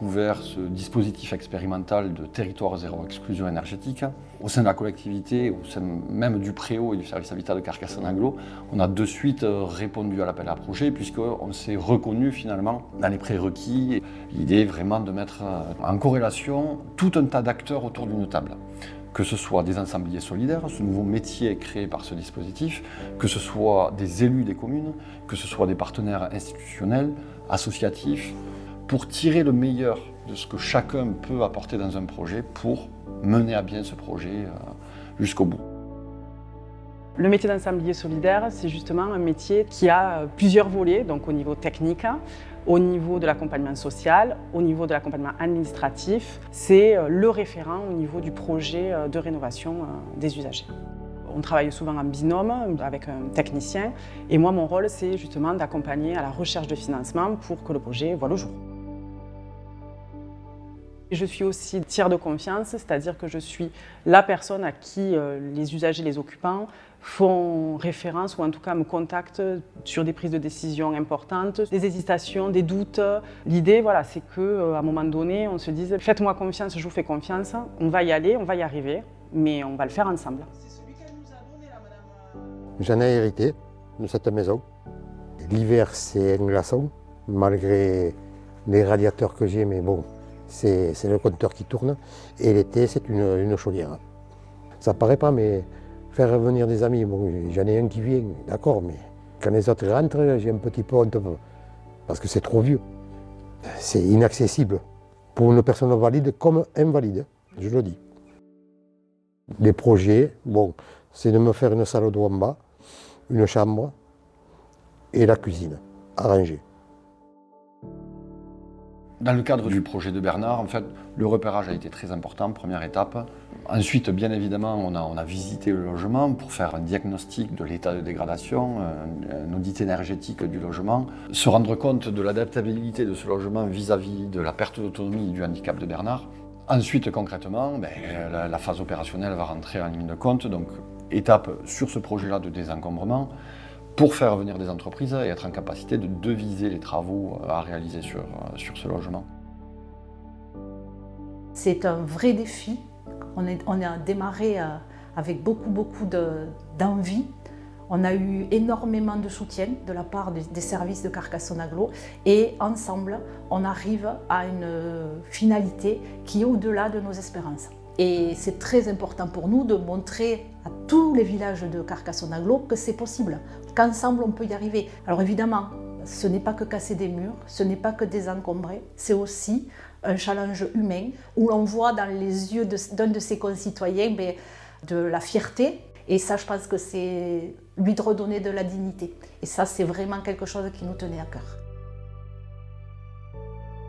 découvert ce dispositif expérimental de territoire zéro exclusion énergétique. Au sein de la collectivité, au sein même du Préau et du service habitat de Carcassonne-Aglo, on a de suite répondu à l'appel à projet puisqu'on s'est reconnu finalement dans les prérequis. L'idée est vraiment de mettre en corrélation tout un tas d'acteurs autour d'une table. Que ce soit des ensembliers solidaires, ce nouveau métier créé par ce dispositif, que ce soit des élus des communes, que ce soit des partenaires institutionnels, associatifs, pour tirer le meilleur de ce que chacun peut apporter dans un projet pour mener à bien ce projet jusqu'au bout. Le métier d'ensemblier solidaire, c'est justement un métier qui a plusieurs volets, donc au niveau technique, au niveau de l'accompagnement social, au niveau de l'accompagnement administratif. C'est le référent au niveau du projet de rénovation des usagers. On travaille souvent en binôme avec un technicien et moi, mon rôle, c'est justement d'accompagner à la recherche de financement pour que le projet voie le jour. Je suis aussi tiers de confiance, c'est-à-dire que je suis la personne à qui les usagers, les occupants font référence ou en tout cas me contactent sur des prises de décision importantes, des hésitations, des doutes. L'idée, voilà, c'est qu'à un moment donné, on se dise « faites-moi confiance, je vous fais confiance, on va y aller, on va y arriver, mais on va le faire ensemble ». J'en ai hérité de cette maison. L'hiver, c'est un glaçon, malgré les radiateurs que j'ai, mais bon, c'est le compteur qui tourne. Et l'été, c'est une chaudière. Ça paraît pas, mais faire venir des amis, bon, j'en ai un qui vient, d'accord, mais quand les autres rentrent, j'ai un petit peu honte, parce que c'est trop vieux. C'est inaccessible pour une personne valide comme invalide, je le dis. Les projets, bon, c'est de me faire une salle d'eau en bas, une chambre et la cuisine à ranger. Dans le cadre du projet de Bernard, en fait, le repérage a été très important, première étape. Ensuite, bien évidemment, on a visité le logement pour faire un diagnostic de l'état de dégradation, un audit énergétique du logement, se rendre compte de l'adaptabilité de ce logement vis-à-vis de la perte d'autonomie et du handicap de Bernard. Ensuite, concrètement, la phase opérationnelle va rentrer en ligne de compte, donc étape sur ce projet-là de désencombrement, pour faire venir des entreprises et être en capacité de deviser les travaux à réaliser sur ce logement. C'est un vrai défi. On a démarré avec beaucoup d'envie. On a eu énormément de soutien de la part des services de Carcassonne-Aglo et ensemble, on arrive à une finalité qui est au-delà de nos espérances. Et c'est très important pour nous de montrer à tous les villages de Carcassonne-Aglo que c'est possible, qu'ensemble on peut y arriver. Alors évidemment, ce n'est pas que casser des murs, ce n'est pas que désencombrer, c'est aussi un challenge humain où l'on voit dans les yeux d'un de ses concitoyens de la fierté. Et ça, je pense que c'est lui de redonner de la dignité. Et ça, c'est vraiment quelque chose qui nous tenait à cœur.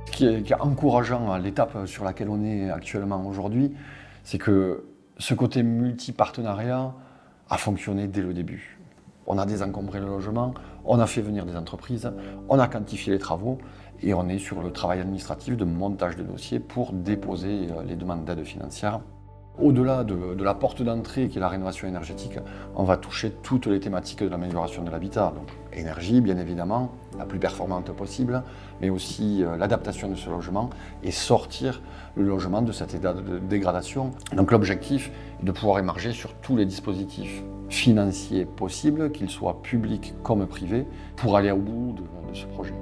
Ce qui est encourageant à l'étape sur laquelle on est actuellement aujourd'hui, c'est que ce côté multi-partenariat a fonctionné dès le début. On a désencombré le logement, on a fait venir des entreprises, on a quantifié les travaux et on est sur le travail administratif de montage de dossiers pour déposer les demandes d'aide financière. Au-delà de la porte d'entrée qui est la rénovation énergétique, on va toucher toutes les thématiques de l'amélioration de l'habitat. Donc énergie, bien évidemment, la plus performante possible, mais aussi l'adaptation de ce logement et sortir le logement de cet état de dégradation. Donc l'objectif est de pouvoir émarger sur tous les dispositifs financiers possibles, qu'ils soient publics comme privés, pour aller au bout de ce projet.